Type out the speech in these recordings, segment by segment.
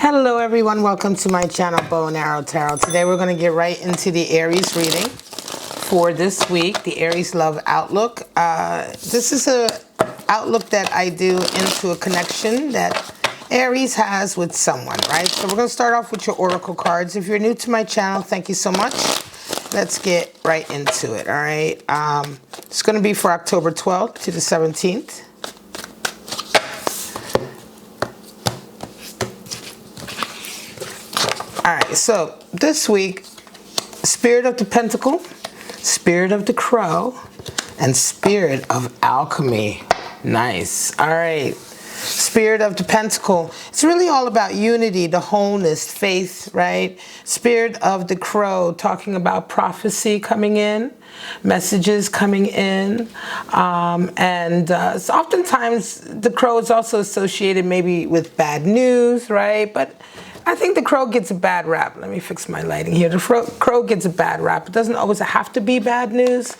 Hello everyone, welcome to my channel, Bow and Arrow Tarot. Today we're going to get right into the Aries reading for this week, the Aries Love Outlook. This is a outlook that I do into a connection that Aries has with someone, right? So we're going to start off with your oracle cards. If you're new to my channel, thank you so much. Let's get right into it, all right? It's going to be for October 12th to the 17th. All right, so this week, Spirit of the Pentacle, Spirit of the Crow, and Spirit of Alchemy. Nice. All right. Spirit of the Pentacle. It's really all about unity, the wholeness, faith, right? Spirit of the Crow, talking about prophecy coming in, messages coming in. So oftentimes the crow is also associated maybe with bad news, right? But I think the crow gets a bad rap. Let me fix my lighting here. The crow gets a bad rap. It doesn't always have to be bad news,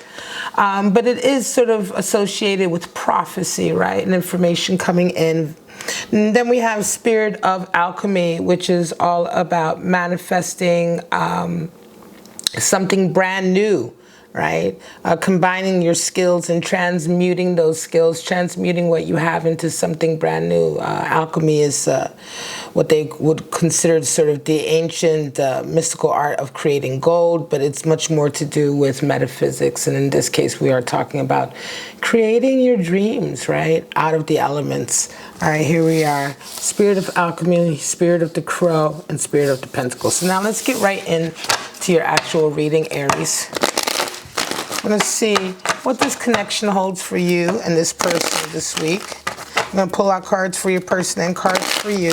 but it is sort of associated with prophecy, right? And information coming in. And then we have Spirit of Alchemy, which is all about manifesting something brand new, right? Combining your skills and transmuting those skills, transmuting what you have into something brand new. Alchemy is what they would consider sort of the ancient mystical art of creating gold, but it's much more to do with metaphysics. And in this case, we are talking about creating your dreams, right? Out of the elements. All right, here we are. Spirit of Alchemy, Spirit of the Crow, and Spirit of the Pentacle. So now let's get right into your actual reading, Aries. I'm going to see what this connection holds for you and this person this week. I'm going to pull out cards for your person and cards for you.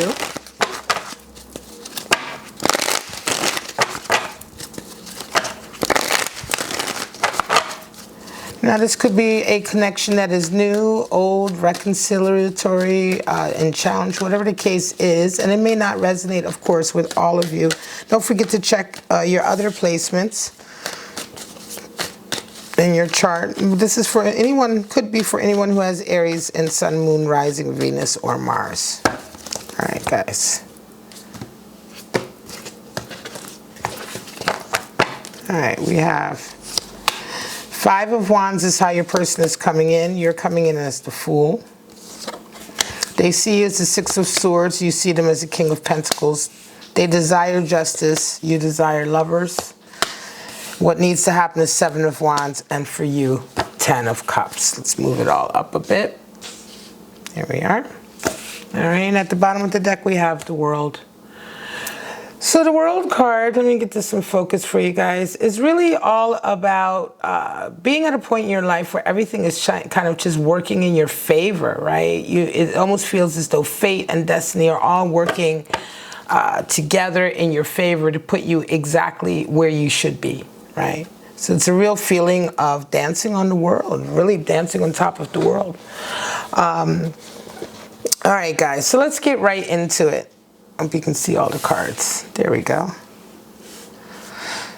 Now this could be a connection that is new, old, reconciliatory, and challenge, whatever the case is. And it may not resonate, of course, with all of you. Don't forget to check your other placements in your chart. This is for anyone, could be for anyone who has Aries and Sun, Moon, Rising, Venus, or Mars. All right, guys. All right, we have Five of Wands is how your person is coming in. You're coming in as the Fool. They see you as the Six of Swords. You see them as the King of Pentacles. They desire justice. You desire lovers. What needs to happen is Seven of Wands, and for you, 10 of Cups. Let's move it all up a bit. Here we are. All right, and at the bottom of the deck, we have the World. So the World card, let me get this in focus for you guys, is really all about being at a point in your life where everything is kind of just working in your favor, right? It almost feels as though fate and destiny are all working together in your favor to put you exactly where you should be, right? So it's a real feeling of dancing on the world, really dancing on top of the world. All right, guys, so let's get right into it. I hope you can see all the cards. There we go.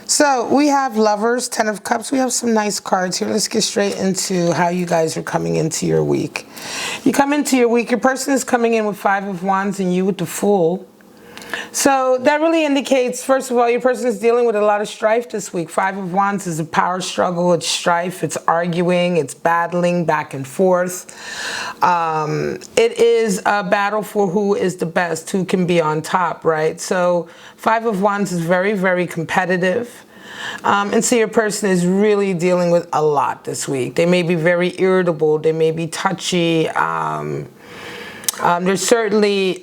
So we have Lovers, 10 of Cups. We have some nice cards here. Let's get straight into how you guys are coming into your week. You come into your week, your person is coming in with Five of Wands and you with the Fool. So that really indicates, first of all, your person is dealing with a lot of strife this week. Five of Wands is a power struggle. It's strife. It's arguing. It's battling back and forth. It is a battle for who is the best, who can be on top, right? So Five of Wands is very, very competitive. And so your person is really dealing with a lot this week. They may be very irritable. They may be touchy. They're certainly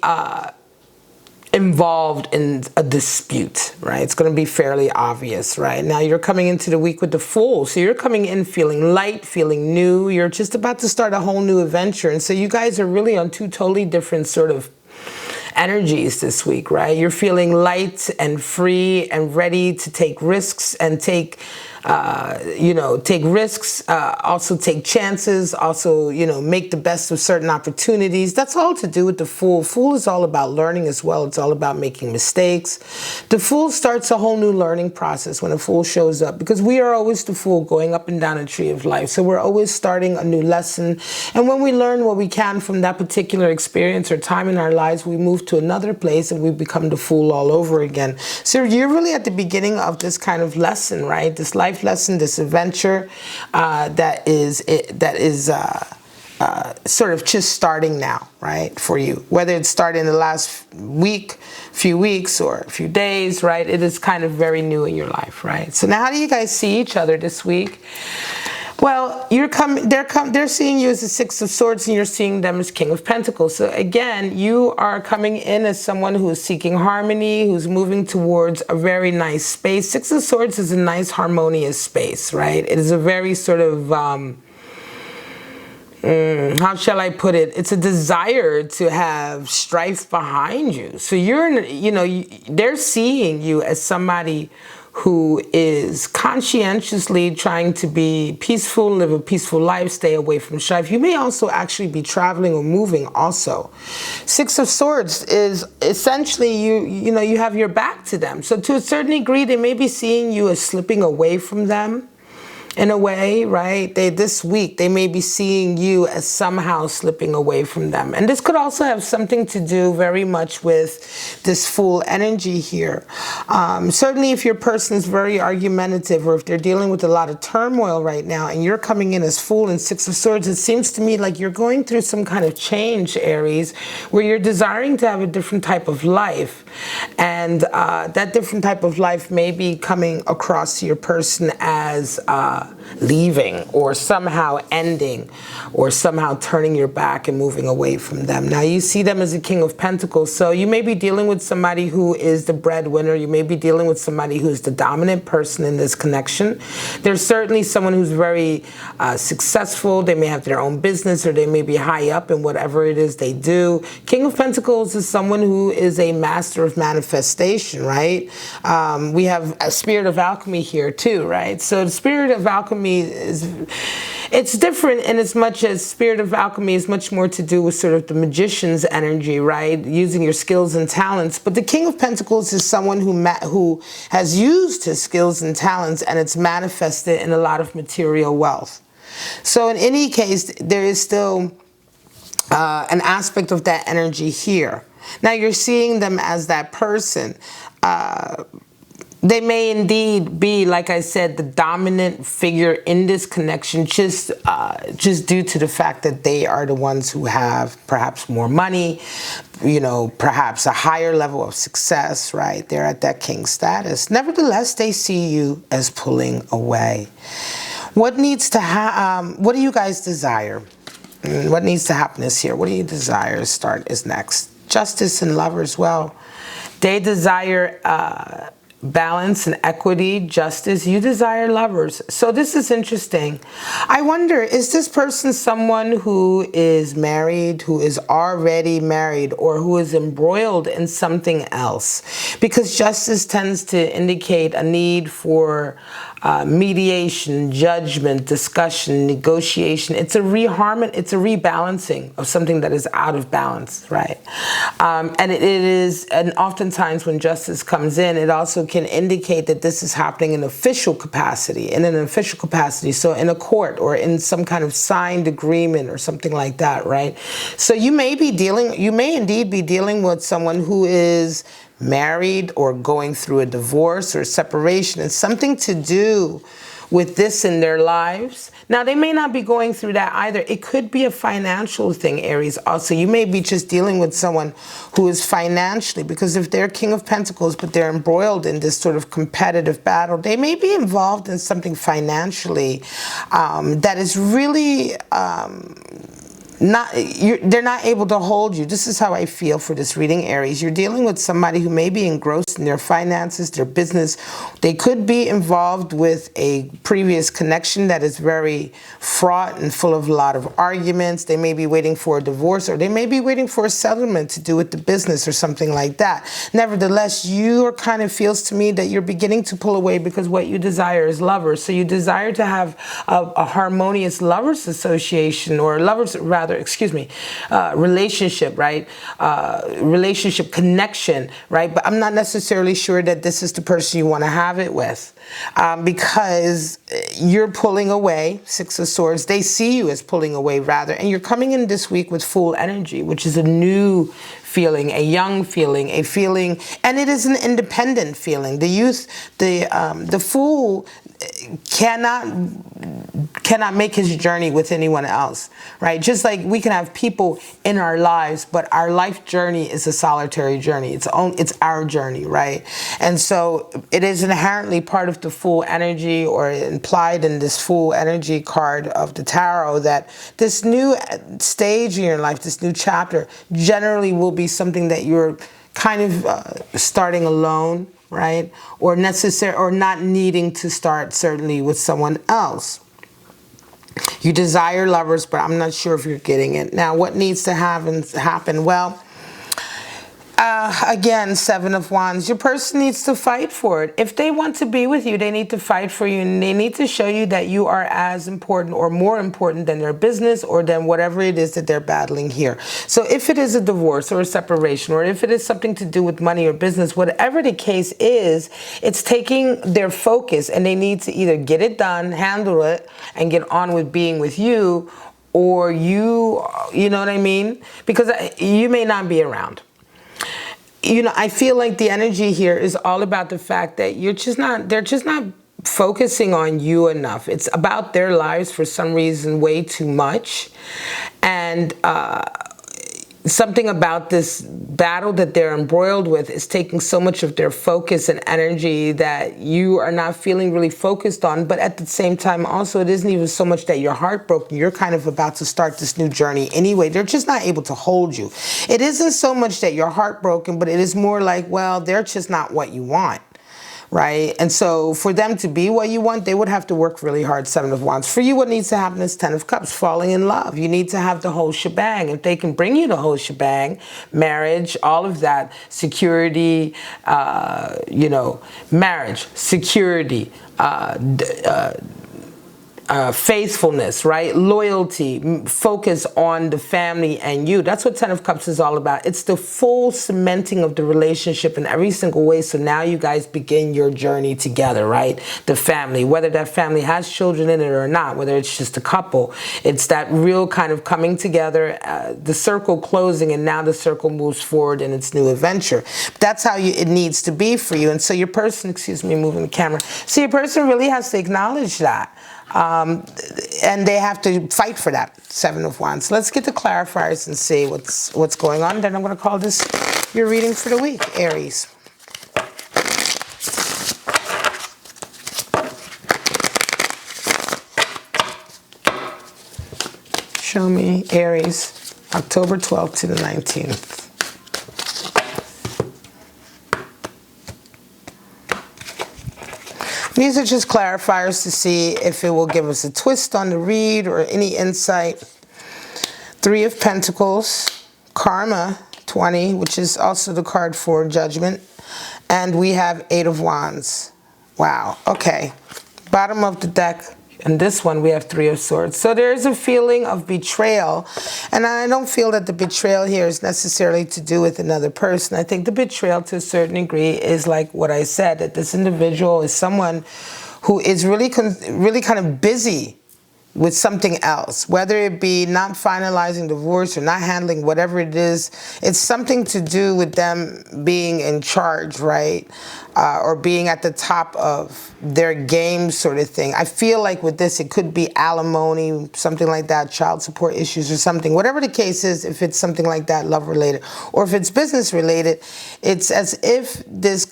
involved in a dispute, right? It's going to be fairly obvious, right? Now you're coming into the week with the Fool. So you're coming in feeling light, feeling new. You're just about to start a whole new adventure. And so you guys are really on two totally different sort of energies this week, right? You're feeling light and free and ready to take risks and take you know, take risks, also take chances, also, you know, make the best of certain opportunities. That's all to do with the Fool. Fool is all about learning as well. It's all about making mistakes. The Fool starts a whole new learning process when a Fool shows up, because we are always the Fool going up and down a tree of life. So we're always starting a new lesson. And when we learn what we can from that particular experience or time in our lives, we move to another place and we become the Fool all over again. So you're really at the beginning of this kind of lesson, right? This life lesson, this adventure that is sort of just starting now, right, for you. Whether it started in the last week, few weeks, or a few days, right? It is kind of very new in your life, right? So now how do you guys see each other this week? Well, they're seeing you as the Six of Swords, and you're seeing them as King of Pentacles. So again, you are coming in as someone who is seeking harmony, who's moving towards a very nice space. Six of Swords is a nice, harmonious space, right? It is a very sort of, how shall I put it? It's a desire to have strife behind you. So they're seeing you as somebody who is conscientiously trying to be peaceful, live a peaceful life, stay away from strife. You may also actually be traveling or moving also. Six of Swords is essentially you have your back to them. So to a certain degree, they may be seeing you as slipping away from them. In a way, right? This week, they may be seeing you as somehow slipping away from them. And this could also have something to do very much with this Fool energy here. Certainly, if your person is very argumentative, or if they're dealing with a lot of turmoil right now, and you're coming in as Fool and Six of Swords, it seems to me like you're going through some kind of change, Aries, where you're desiring to have a different type of life. And that different type of life may be coming across to your person as leaving, or somehow ending, or somehow turning your back and moving away from them. Now you see them as a King of Pentacles, so you may be dealing with somebody who is the breadwinner. You may be dealing with somebody who is the dominant person in this connection. There's certainly someone who's very successful. They may have their own business, or they may be high up in whatever it is they do. King of Pentacles is someone who is a master of manifestation, right? We have a spirit of alchemy here too, right? So the spirit of alchemy it's different in as much as spirit of alchemy is much more to do with sort of the magician's energy, right? Using your skills and talents. But the King of Pentacles is someone who has used his skills and talents, and it's manifested in a lot of material wealth. So in any case, there is still an aspect of that energy here. Now you're seeing them as that person. They may indeed be, like I said, the dominant figure in this connection, just due to the fact that they are the ones who have perhaps more money, perhaps a higher level of success, right? They're at that king status. Nevertheless, they see you as pulling away. What needs to what do you guys desire? What needs to happen is here. What do you desire to start is next? Justice and Lovers. Well, they desire balance and equity, justice. You desire lovers. So this is interesting. I wonder, is this person someone who is married, who is already married, or who is embroiled in something else? Because justice tends to indicate a need for mediation, judgment, discussion, negotiation. It's a rebalancing of something that is out of balance, right? And oftentimes when justice comes in, it also can indicate that this is happening in an official capacity, so in a court or in some kind of signed agreement or something like that, right? So you may indeed be dealing with someone who is married or going through a divorce or separation. It's something to do with this in their lives. Now, they may not be going through that either. It could be a financial thing, Aries. Also, you may be just dealing with someone who is financially, because if they're King of Pentacles, but they're embroiled in this sort of competitive battle, they may be involved in something financially that is really they're not able to hold you. This is how I feel for this reading, Aries. You're dealing with somebody who may be engrossed in their finances, their business. They could be involved with a previous connection that is very fraught and full of a lot of arguments. They may be waiting for a divorce, or they may be waiting for a settlement to do with the business or something like that. Nevertheless, feels to me that you're beginning to pull away because what you desire is lovers. So you desire to have a harmonious lovers association, or relationship, right? Relationship connection, right? But I'm not necessarily sure that this is the person you want to have it with, because you're pulling away, Six of Swords. They see you as pulling away, rather, and you're coming in this week with Fool energy, which is a new feeling, a young feeling, a feeling, and it is an independent feeling. The youth, the Fool cannot make his journey with anyone else, right? Just like we can have people in our lives, but our life journey is a solitary journey. It's our journey, right? And so it is inherently part of the Fool energy, or implied in this Fool energy card of the tarot, that this new stage in your life, this new chapter, generally will be something that you're kind of starting alone, right? Or not needing to start certainly with someone else. You desire lovers, but I'm not sure if you're getting it. Now, what needs to happen? Well, again, Seven of Wands. Your person needs to fight for it. If they want to be with you, they need to fight for you, and they need to show you that you are as important or more important than their business, or than whatever it is that they're battling here. So if it is a divorce or a separation, or if it is something to do with money or business, whatever the case is, it's taking their focus, and they need to either get it done, handle it, and get on with being with you, or you know what I mean? Because you may not be around. I feel like the energy here is all about the fact that they're just not focusing on you enough. It's about their lives for some reason way too much. And something about this battle that they're embroiled with is taking so much of their focus and energy that you are not feeling really focused on. But at the same time, also, it isn't even so much that you're heartbroken. You're kind of about to start this new journey anyway. They're just not able to hold you. It isn't so much that you're heartbroken, but it is more like, well, they're just not what you want. Right? And so for them to be what you want, they would have to work really hard. Seven of Wands. For you, what needs to happen is Ten of Cups, falling in love. You need to have the whole shebang. If they can bring you the whole shebang, marriage, all of that, security, marriage, security, faithfulness, right? Loyalty, focus on the family and you. That's what Ten of Cups is all about. It's the full cementing of the relationship in every single way. So now you guys begin your journey together, right? The family, whether that family has children in it or not, whether it's just a couple, it's that real kind of coming together, the circle closing, and now the circle moves forward in its new adventure. That's how it needs to be for you. And so your person, excuse me, moving the camera. So your person really has to acknowledge that. And they have to fight for that. Seven of Wands. Let's get the clarifiers and see what's going on. Then I'm going to call this your reading for the week, Aries. Show me Aries, October 12th to the 19th. These are just clarifiers to see if it will give us a twist on the read or any insight. Three of Pentacles, Karma, 20, which is also the card for Judgment. And we have Eight of Wands. Wow, okay. Bottom of the deck. And this one, we have Three of Swords. So there's a feeling of betrayal. And I don't feel that the betrayal here is necessarily to do with another person. I think the betrayal to a certain degree is like what I said, that this individual is someone who is really kind of busy with something else, whether it be not finalizing divorce or not handling whatever it is. It's something to do with them being in charge, right? Or being at the top of their game sort of thing. I feel like with this, it could be alimony, something like that, child support issues or something. Whatever the case is, if it's something like that, love related, or if it's business related, it's as if this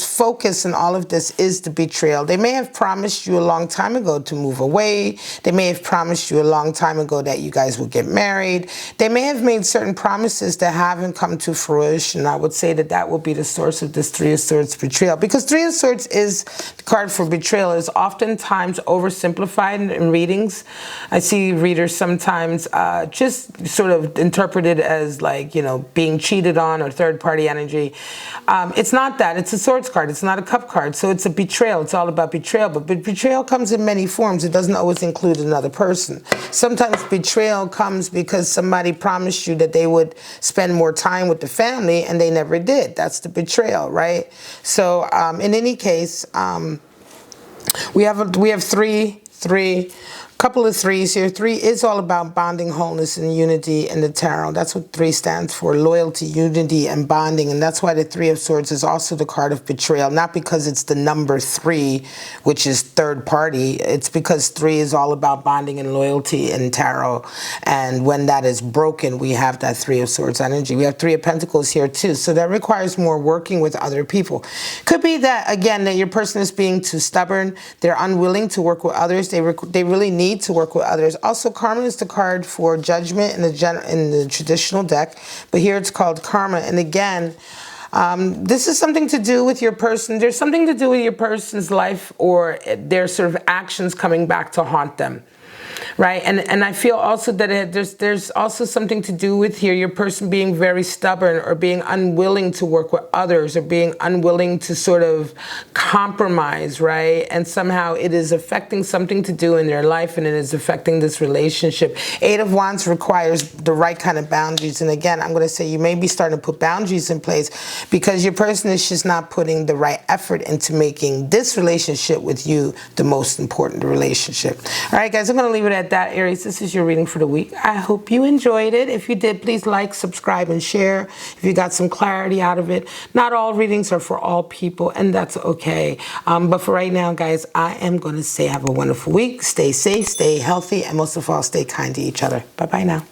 focus and all of this is the betrayal. They may have promised you a long time ago to move away. They may may have promised you a long time ago that you guys would get married. They may have made certain promises that haven't come to fruition. I would say that that will be the source of this Three of Swords betrayal, because Three of Swords is the card for betrayal. It is oftentimes oversimplified in readings. I see readers sometimes just sort of interpret it as like, you know, being cheated on or third-party energy. It's not that. It's a Swords card. It's not a Cup card. So it's a betrayal. It's all about betrayal. But betrayal comes in many forms. It doesn't always include another person. Sometimes betrayal comes because somebody promised you that they would spend more time with the family and they never did. That's the betrayal, right? So in any case, we have three, couple of threes here. Three is all about bonding, wholeness, and unity in the tarot. That's what three stands for: loyalty, unity, and bonding. And that's why the Three of Swords is also the card of betrayal. Not because it's the number 3, which is third party. It's because 3 is all about bonding and loyalty in tarot. And when that is broken, we have that Three of Swords energy. We have Three of Pentacles here too. So that requires more working with other people. Could be that, again, that your person is being too stubborn. They're unwilling to work with others. They really need to work with others. Also, karma is the card for judgment in the traditional deck, but here it's called karma. And again, this is something to do with your person. There's something to do with your person's life or their sort of actions coming back to haunt them. Right, and I feel also that there's also something to do with here your person being very stubborn or being unwilling to work with others or being unwilling to sort of compromise, right? And somehow it is affecting something to do in their life, and it is affecting this relationship. Eight of Wands requires the right kind of boundaries, and again, I'm going to say you may be starting to put boundaries in place because your person is just not putting the right effort into making this relationship with you the most important relationship. All right, guys, I'm going to leave it at that, Aries. This is your reading for the week. I hope you enjoyed it. If you did, please like, subscribe, and share if you got some clarity out of it. Not all readings are for all people, and that's okay. But for right now, guys, I am going to say have a wonderful week. Stay safe, stay healthy, and most of all, stay kind to each other. Bye-bye now.